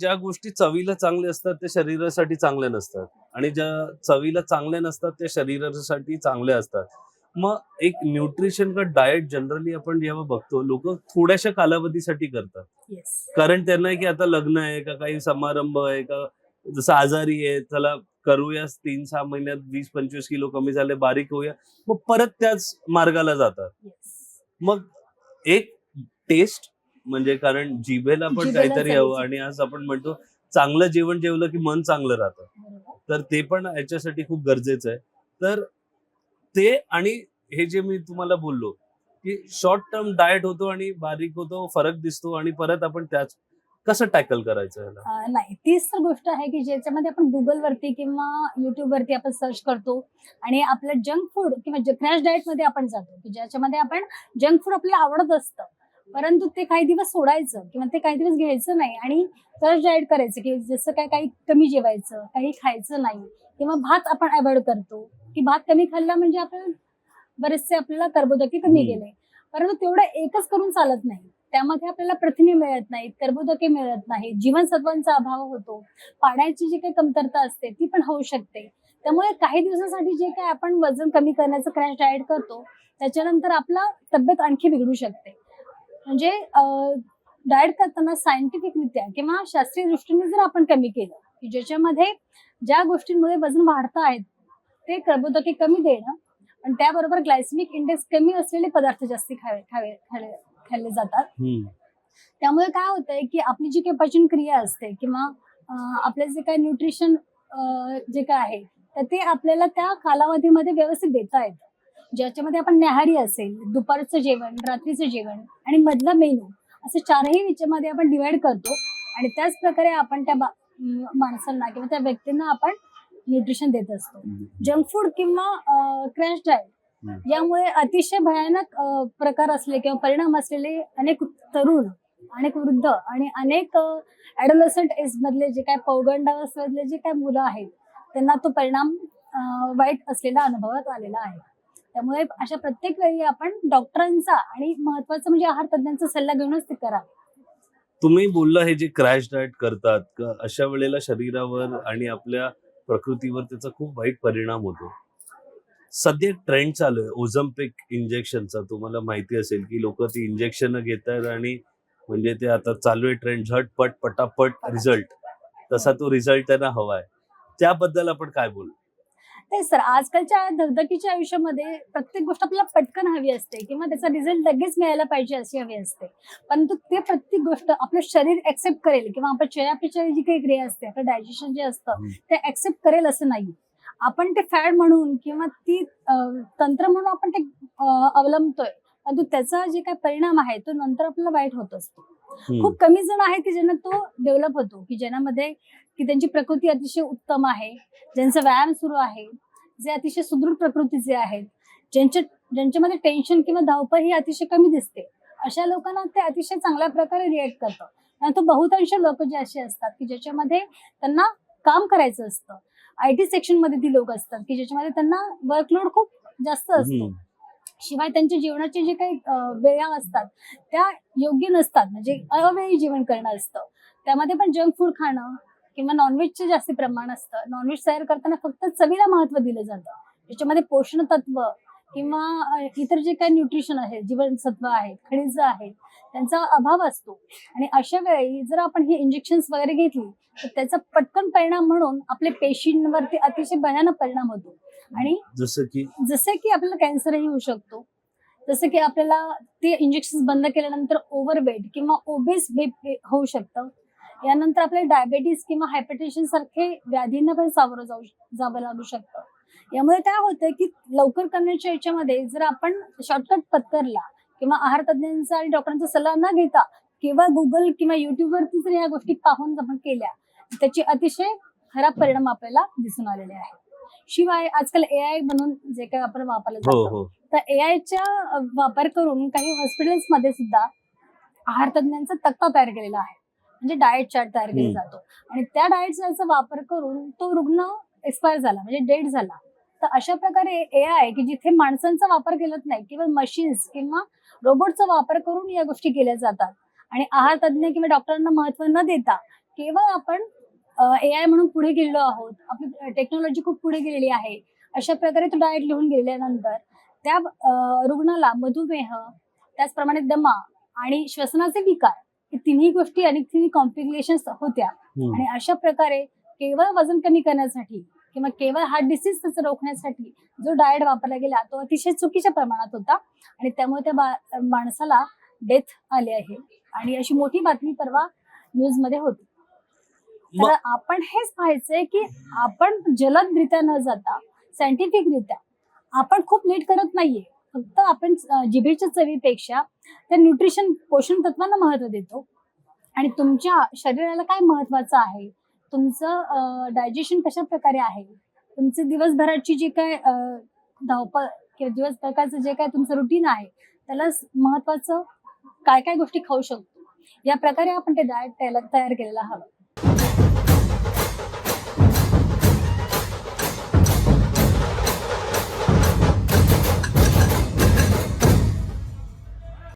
ज्या गोष्टी चवीला चांगल्या असतात त्या शरीरासाठी चांगल्या नसतात आणि ज्या चवीला चांगल्या नसतात त्या शरीरासाठी चांगल्या असतात. मग एक न्यूट्रिशन का डाएट जनरली आपण जेव्हा बघतो लोक थोड्याशा कालावधीसाठी करतात. येस. कारण त्यांना आहे की आता लग्न आहे का काही समारंभ आहे का जसं आजारी आहे त्याला करूया 3-6 महिन्यात 20-25 किलो कमी झाले बारीक होऊया मग परत त्याच मार्गाला जातात. येस. मग एक टेस्ट म्हणजे कारण जिभेला पण जिभेला काहीतरी चवीचं. हवं आणि आज आपण म्हणतो चांगलं जेवण जेवलं की मन चांगलं राहतं. बरोबर. तर ते पण याच्यासाठी खूप गरजेचं आहे. तर ते आणि हे जे मी तुम्हाला बोललो की शॉर्ट टर्म डाएट होतो आणि बारीक होतो फरक दिसतो आणि परत आपण त्याच कसं टॅकल करायचं याला. नाही, तीच तर गोष्ट आहे की ज्याच्यामध्ये आपण गुगल वरती किंवा युट्यूब वरती आपण सर्च करतो आणि आपलं जंक फूड किंवा क्रॅश डाएट मध्ये आपण जातो की ज्याच्यामध्ये आपण जंक फूड आपल्याला आवडत असतं परंतु ते काही दिवस सोडायचं किंवा ते काही दिवस घ्यायचं नाही आणि क्रॅश डाएट करायचं की जसं काय काही कमी जेवायचं काही खायचं नाही किंवा भात आपण अवॉइड करतो की भात कमी खाल्ला म्हणजे आपण बरेचसे आपल्याला कर्बोदके कमी गेले परंतु तेवढं एकच करून चालत नाही. त्यामध्ये आपल्याला प्रथिने मिळत नाहीत कर्बोदके मिळत नाहीत जीवनसत्वांचा अभाव होतो पाण्याची जी काही कमतरता असते ती पण होऊ शकते. त्यामुळे काही दिवसासाठी जे काय आपण वजन कमी करण्याचं क्रॅश डाएट करतो त्याच्यानंतर आपला तब्येत आणखी बिघडू शकते. म्हणजे डाएट करताना सायंटिफिकरित्या किंवा शास्त्रीय दृष्टीने जर आपण कमी केलं की ज्याच्यामध्ये ज्या गोष्टींमुळे वजन वाढत आहेत ते कर्बोदके कमी देणं आणि त्याबरोबर ग्लायसेमिक इंडेक्स कमी असलेले पदार्थ जास्ती खाल्ले जातात. त्यामुळे काय होतंय की आपली जी काही पचन क्रिया असते किंवा आपले जे काही न्यूट्रिशन जे काय आहे तर ते आपल्याला त्या कालावधीमध्ये व्यवस्थित देता येतं. ज्याच्यामध्ये आपण न्याहारी असेल दुपारचं जेवण रात्रीचं जेवण आणि मधला मेनू असे चारही विषयामध्ये आपण डिवाइड करतो आणि त्याच प्रकारे आपण त्या माणसांना किंवा त्या व्यक्तींना आपण न्यूट्रिशन देत असतो. जंक फूड किंवा क्रॅश डाएट यामुळे अतिशय भयानक प्रकार असले किंवा परिणाम असलेले अनेक तरुण अनेक वृद्ध आणि अनेक ऍडोलसंट एज मधले जे काय पौगंडावस्थेतले जे काय मुलं आहेत त्यांना तो परिणाम वाईट असलेला अनुभवात आलेला आहे. त्यामुळे अशा प्रत्येक वेळी आपण डॉक्टरांचा आणि महत्वाचं म्हणजे आहार तज्ञांचा सल्ला घेऊनच ते करा. तुम्ही बोलला हे जे क्रॅश डाएट करतात अशा वेळेला शरीरावर आणि आपल्या प्रकृतीवर त्याचा खूप वाईट परिणाम होतो. सध्या ट्रेंड चालू आहे ओझम्पिक इंजेक्शनचा. तुम्हाला माहिती असेल की लोक ती इंजेक्शन घेत आहेत आणि म्हणजे ते आता चालू आहे ट्रेंड झटपट पटापट रिझल्ट तसा तो रिझल्ट त्यांना हवाय. त्याबद्दल आपण काय बोलू? तेच सर आजकालच्या धगधकीच्या आयुष्यामध्ये प्रत्येक गोष्ट आपल्याला पटकन हवी असते किंवा त्याचा रिझल्ट लगेच मिळायला पाहिजे अशी हवी असते परंतु ते प्रत्येक गोष्ट आपलं शरीर ऍक्सेप्ट करेल किंवा आपण चयापचय जी काही क्रिया असते आपलं डायजेशन जे असतं ते ऍक्सेप्ट करेल असं नाही. आपण ते फॅड म्हणून किंवा ती तंत्र म्हणून आपण ते अवलंबतोय परंतु त्याचा जे काही परिणाम आहे तो नंतर आपल्याला वाईट होत असतो. खूप कमी जण आहेत की ज्यांना तो डेव्हलप होतो की ज्यामध्ये की त्यांची प्रकृती अतिशय उत्तम आहे ज्यांचा व्यायाम सुरू आहे जे अतिशय सुदृढ प्रकृतीचे आहेत ज्यांच्यामध्ये टेन्शन किंवा धावपळ ही अतिशय कमी दिसते अशा लोकांना ते अतिशय चांगल्या प्रकारे रिएक्ट करतं. परंतु बहुतांश लोक जे असे असतात की ज्याच्यामध्ये त्यांना काम करायचं असतं IT सेक्शन मध्ये ती लोक असतात की ज्याच्यामध्ये त्यांना वर्कलोड खूप जास्त असतो शिवाय त्यांच्या जीवनाचे जे काही वेळा असतात त्या योग्य नसतात म्हणजे अवेळी जीवन करणं असतं. त्यामध्ये पण जंक फूड खाणं किंवा नॉनव्हेजचे जास्त प्रमाण असतं. नॉनव्हेज तयार करताना फक्त चवीला महत्व दिलं जातं ज्याच्यामध्ये पोषण तत्व किंवा इतर जे काही न्यूट्रिशन आहे जीवनसत्व आहेत खनिज आहेत त्यांचा अभाव असतो आणि अशा वेळी जर आपण ही इंजेक्शन्स वगैरे घेतली तर त्याचा पटकन परिणाम म्हणून आपल्या पेशींवरती अतिशय भयानक परिणाम होतो आणि जसे की आपल्याला कॅन्सरही होऊ शकतो. जसं की आपल्याला ते इंजेक्शन बंद केल्यानंतर ओव्हरवेट किंवा ओबेस होऊ शकतं. यानंतर आपल्याला डायबेटीस किंवा हायपरटेन्शन सारखे व्याधींना पण सामोरं जावं लागू शकतं. यामुळे काय होतं की लवकर करण्याच्या याच्यामध्ये जर आपण शॉर्टकट पत्करला किंवा आहार तज्ञांचा आणि डॉक्टरांचा सल्ला न घेता किंवा गुगल किंवा युट्यूब वरती जर या गोष्टी पाहून आपण केल्या त्याचे अतिशय खराब परिणाम आपल्याला दिसून आलेले आहेत. शिवाय आजकाल AI म्हणून जे काही आपण वापरलं जातं तर AIचा वापर करून काही हॉस्पिटल्स मध्ये सुद्धा आहार तज्ञांचा तक्ता तयार केलेला आहे म्हणजे डाएट चार्ट तयार केला जातो आणि त्या डाएट चार्टचा वापर करून तो रुग्ण एक्सपायर झाला म्हणजे डेड झाला. तर अशा प्रकारे AI की जिथे माणसांचा वापर केला नाही किंवा मशीन्स किंवा रोबोटचा वापर करून या गोष्टी केल्या जातात आणि आहार तज्ञ किंवा डॉक्टरांना महत्व न देता केवळ आपण AI म्हणून पुढे गेलेलो आहोत, आपली टेक्नॉलॉजी खूप पुढे गेलेली आहे, अशा प्रकारे तो डाएट लिहून गेल्यानंतर त्या रुग्णाला मधुमेह, त्याचप्रमाणे दमा आणि श्वसनाचे विकार, हे तिन्ही गोष्टी आणि तिन्ही कॉम्प्लिकेशन्स होत्या. हम्म. आणि अशा प्रकारे केवळ वजन कमी करण्यासाठी किंवा केवळ हा डिसीज त्याचं रोखण्यासाठी जो डाएट वापरला गेला तो अतिशय चुकीच्या प्रमाणात होता आणि त्यामुळे त्या माणसाला डेथ आली आहे. आणि अशी मोठी बातमी परवा न्यूज मध्ये होती. तर मग आपण हेच पाहायचंय की आपण जलदरित्या न जाता सायंटिफिकरित्या आपण खूप नीट करत नाहीये. फक्त आपण जिभेच्या चवीपेक्षा त्या न्यूट्रिशन पोषण तत्वांना महत्व देतो. आणि तुमच्या शरीराला काय महत्वाचं आहे, तुमचं डायजेशन कशा प्रकारे आहे, तुमचे दिवसभराची जी काय धावपळ किंवा दिवसभराचं जे काय तुमचं रुटीन आहे त्याला महत्वाचं काय काय गोष्टी खाऊ शकतो, या प्रकारे आपण ते डाएट तयार केलेलं हवं.